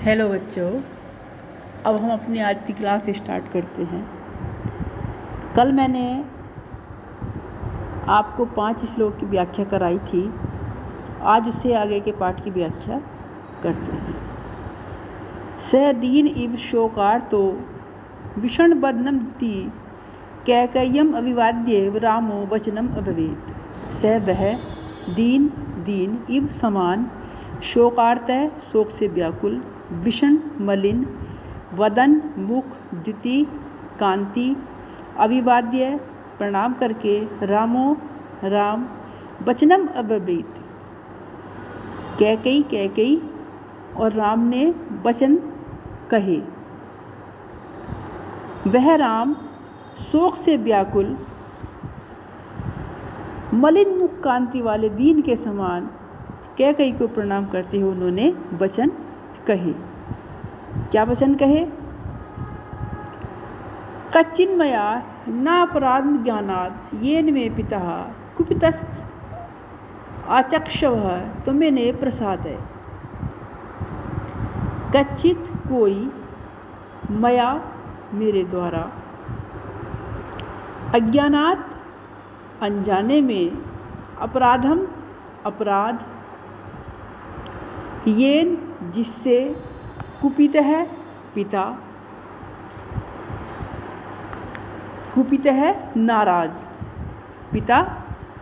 Hello बच्चों, अब हम अपनी आज की क्लास स्टार्ट करते हैं। कल मैंने आपको 5 श्लोक की व्याख्या कराई थी। आज उससे आगे के पाठ की व्याख्या करते हैं। स दीन इव शोकार्तो विषण बदनम दी कैकय्यम अभिवाद्य रामो वचनम अब्रवीत। स वह दीन दीन इव समान शोकार्त शोक से व्याकुल, विषण मलिन, वदन मुख, द्युति कांति, अभिवाद्य प्रणाम करके, रामो राम, वचनम अब्रवीत कैकई कैकई और राम ने वचन कहे। वह राम शोक से व्याकुल, मलिन मुख कांति वाले दीन के समान कैकई को प्रणाम करते हुए उन्होंने वचन कहे। क्या वचन कहे? कच्चिन्मया नापराध ज्ञानाद येन मे पिता कुपितस् आचक्षव त्वमेने प्रसाद। कच्चित कोई, मया मेरे द्वारा, अज्ञानात अनजाने में, अपराधम अपराध, येन जिससे, कुपित है पिता, कुपित है नाराज, पिता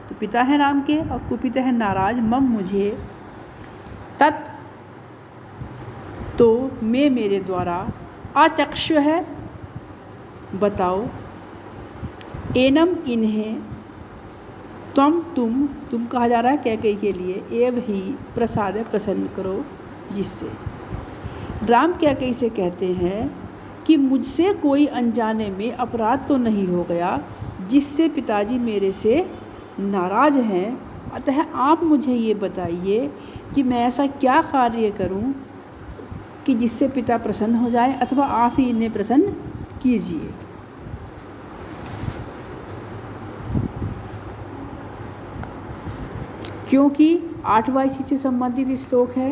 तो पिता है राम के, और कुपित है नाराज, मम मुझे, तत् तो मैं मेरे द्वारा, आचक्षु है बताओ, एनम इन्हें, तुम कहा जा रहा है कैकई के लिए, एव ही प्रसाद प्रसन्न करो जिससे। राम कैकई से कहते हैं कि मुझसे कोई अनजाने में अपराध तो नहीं हो गया जिससे पिताजी मेरे से नाराज हैं, अतः आप मुझे ये बताइए कि मैं ऐसा क्या कार्य करूं कि जिससे पिता प्रसन्न हो जाए, अथवा आप ही इन्हें प्रसन्न कीजिए। क्योंकि 8वां इसी से संबंधित श्लोक है।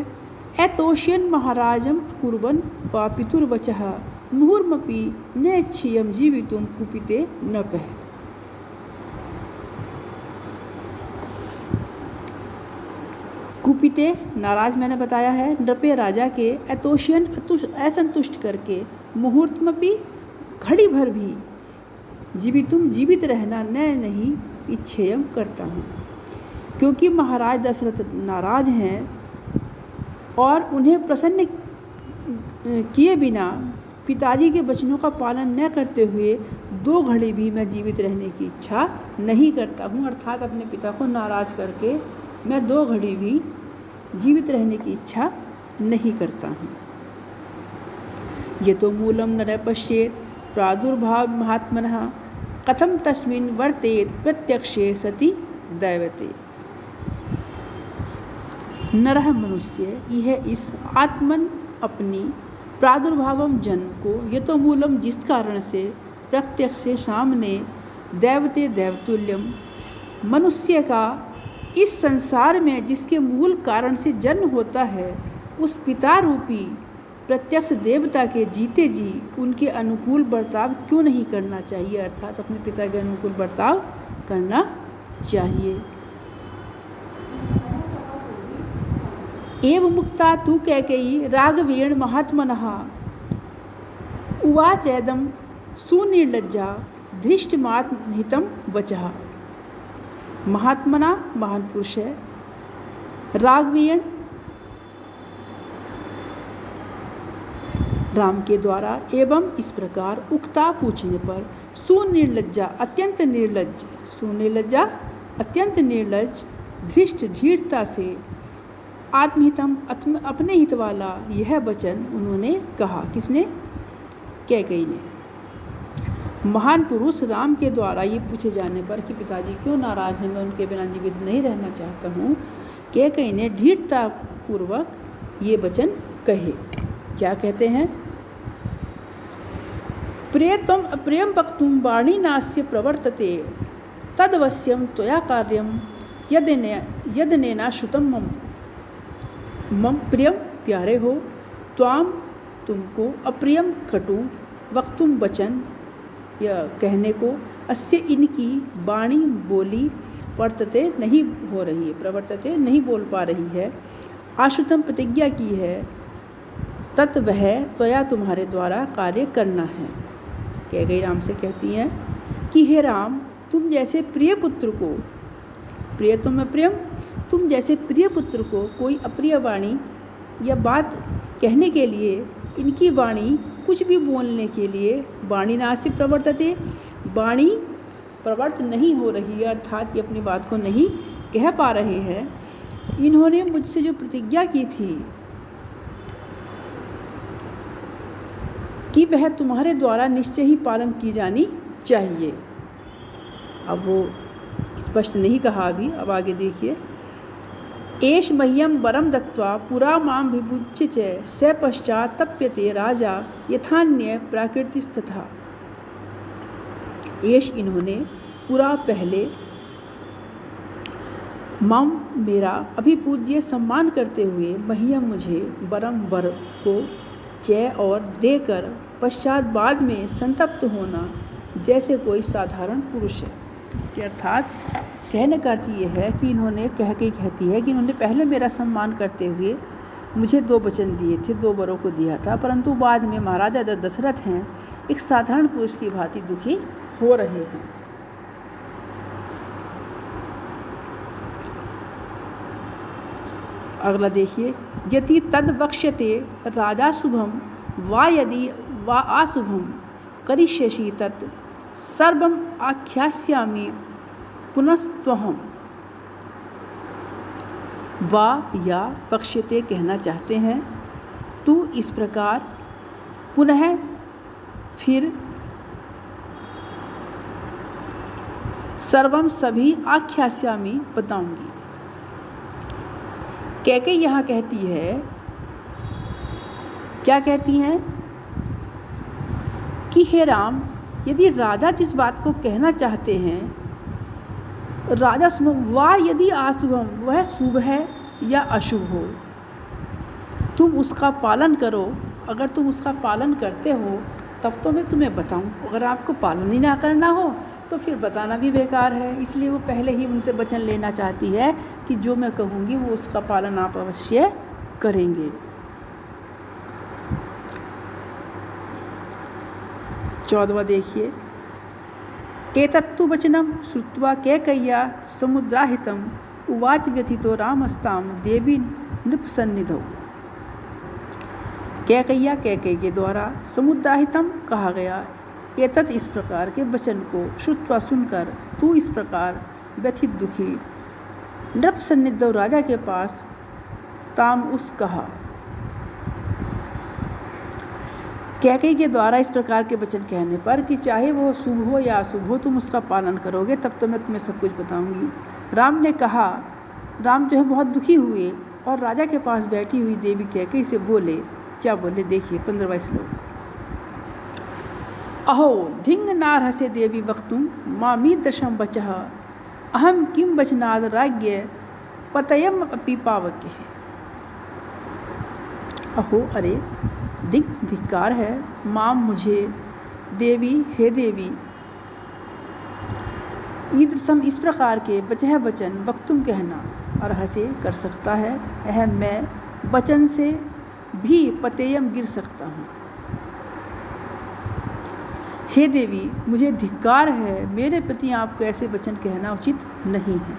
एतोष्यन महाराजम कुर्बन पापितुर्वचः मुहुर्मपि नेच्छियम जीवितुम कुपिते नपः। कुपिते नाराज मैंने बताया है, नृपे राजा के, एतोष्यन असंतुष्ट करके, मुहूर्तमपि घड़ी भर भी, जीवितुम जीवित रहना, न नहीं इच्छेयम करता हूँ। क्योंकि महाराज दशरथ नाराज हैं और उन्हें प्रसन्न किए बिना पिताजी के वचनों का पालन न करते हुए 2 घड़ी भी मैं जीवित रहने की इच्छा नहीं करता हूँ। अर्थात अपने पिता को नाराज करके मैं 2 घड़ी भी जीवित रहने की इच्छा नहीं करता हूँ। ये तो मूलम नर पश्येत प्रादुर्भाव महात्मनः कथम तस्मिन् वर्तेत प्रत्यक्षे सति दैवते। नरह मनुष्य यह इस आत्मन अपनी प्रादुर्भावम जन्म को, ये तो मूलम जिस कारण से, प्रत्यक्ष से सामने, दैवते देवतुल्यम मनुष्य का इस संसार में जिसके मूल कारण से जन्म होता है, उस पिता रूपी प्रत्यक्ष देवता के जीते जी उनके अनुकूल बर्ताव क्यों नहीं करना चाहिए, अर्थात अपने पिता के अनुकूल बर्ताव करना चाहिए। एव मुक्ता तु कैकेयी राघवेण महात्मनः उवाचेदं सुनिर्लज्जा धृष्टमात्महितं वचः। महात्मना महान पुरुष है, राघवेण राम के द्वारा, एवं इस प्रकार उक्ता पूछने पर, सुनिर्लज्जा अत्यंत निर्लज्ज, सुनिर्लज्जा अत्यंत निर्लज्ज, धृष्ट धीरता से, आत्महितम अपने हित वाला यह वचन उन्होंने कहा। किसने? कैकई ने। महान पुरुष राम के द्वारा ये पूछे जाने पर कि पिताजी क्यों नाराज हैं, मैं उनके बिना जीवित नहीं रहना चाहता हूँ, कैकई ने दृढ़ता पूर्वक ये वचन कहे। क्या कहते हैं? प्रियतम अप्रियम वक्तुम वाणी नास्य प्रवर्तते तदवश्यम त्वया कार्यम यदनेना श्रुतम मम। मम प्रियम प्यारे हो, त्वाम तुमको, अप्रियम कटु, वक्तुम वचन यह कहने को, अस्य इनकी, वाणी बोली, वर्तते नहीं हो रही है, प्रवर्तते नहीं बोल पा रही है, आश्रुतम प्रतिज्ञा की है, तत् वह त्वया तुम्हारे द्वारा कार्य करना है। कैकेयी राम से कहती हैं कि हे राम, तुम जैसे प्रिय पुत्र को, प्रिय तुम प्रियम, तुम जैसे प्रिय पुत्र को कोई अप्रिय वाणी या बात कहने के लिए, इनकी वाणी कुछ भी बोलने के लिए, वाणी नास्य प्रवर्तते, वाणी प्रवर्त नहीं हो रही है, अर्थात ये अपनी बात को नहीं कह पा रहे हैं। इन्होंने मुझसे जो प्रतिज्ञा की थी कि वह तुम्हारे द्वारा निश्चय ही पालन की जानी चाहिए, अब वो स्पष्ट नहीं कहा अभी, अब आगे देखिए। एष मह्यम वरम दत्वा पुरा माम विभुज्य च स पश्चात तप्यते राजा यथान्य प्राकृतिस्तथा। एष इन्होंने, पुरा पहले, माम मेरा अभिपूज्य सम्मान करते हुए, मह्यम मुझे, वरम वर को, च और देकर, पश्चात बाद में संतप्त होना जैसे कोई साधारण पुरुष है। कि अर्थात कहने का अर्थ ये है कि इन्होंने कहती है कि इन्होंने पहले मेरा सम्मान करते हुए मुझे 2 वचन दिए थे, 2 वरों को दिया था, परंतु बाद में महाराजा दशरथ हैं एक साधारण पुरुष की भांति दुखी हो रहे हैं। अगला देखिए, यदि तद वक्ष्यते राजा शुभम वा यदि वा अशुभम करिष्यसि तत् सर्वम आख्यास्यामि पुनस्त्वहम्। वा या वक्ष्यते कहना चाहते हैं, तू इस प्रकार, पुनः फिर, सर्वम सभी, आख्यास्यामि बताऊंगी। कैकेयी यहाँ कहती है, क्या कहती हैं कि हे राम, यदि राजा जिस बात को कहना चाहते हैं, राजा शुभ वा यदि अशुभम, वह शुभ है या अशुभ हो, तुम उसका पालन करो। अगर तुम उसका पालन करते हो तब तो मैं तुम्हें बताऊं, अगर आपको पालन ही ना करना हो तो फिर बताना भी बेकार है। इसलिए वो पहले ही उनसे वचन लेना चाहती है कि जो मैं कहूँगी वो उसका पालन आप अवश्य करेंगे। 14वां देखिए, एतत्तु वचनम श्रुत्वा कैकेय्या समुद्राहितम उवाच व्यथितो रामस्ताम देवी नृपसन्निधौ। कैकेय्या, कैकेयी के द्वारा, समुद्राहितम कहा गया, एतत् इस प्रकार के वचन को, श्रुत्वा सुनकर, तू इस प्रकार, व्यथित दुखी, नृपसन्निधौ राजा के पास, ताम उस कहा। कैकेयी के द्वारा इस प्रकार के वचन कहने पर कि चाहे वो शुभ हो या अशुभ हो, तुम उसका पालन करोगे तब तो मैं तुम्हें सब कुछ बताऊंगी। राम ने कहा, राम जो है बहुत दुखी हुए और राजा के पास बैठी हुई देवी कैकेयी से बोले, क्या बोले देखिए 15वां श्लोक। अहो धिंग नारहसे देवी वक्तुम मामी दशम वचः अहम किम वचनाद राज्ञ पतयम अपि पावके। अहो अरे, धिक्कार है, माम मुझे, देवी हे देवी, ईदृशम इस प्रकार के वचह वचन, वक्तुम कहना, अर्ह से कर सकता है, अहम मैं, वचन से भी पतेयम गिर सकता हूँ। हे देवी, मुझे धिक्कार है, मेरे प्रति आपको ऐसे वचन कहना उचित नहीं है।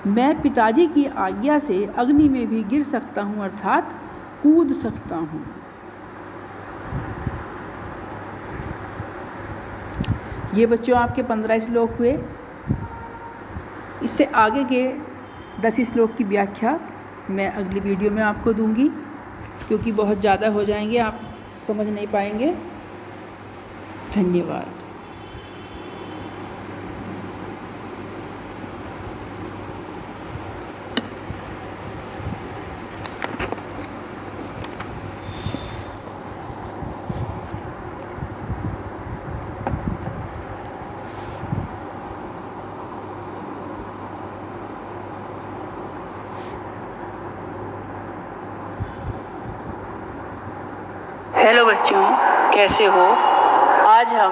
मैं पिताजी की आज्ञा से अग्नि में भी गिर सकता हूँ, अर्थात कूद सकता हूँ। ये बच्चों आपके 15 श्लोक हुए। इससे आगे के 10 श्लोक की व्याख्या मैं अगली वीडियो में आपको दूंगी, क्योंकि बहुत ज़्यादा हो जाएंगे, आप समझ नहीं पाएंगे। धन्यवाद। हेलो बच्चों, कैसे हो? आज हम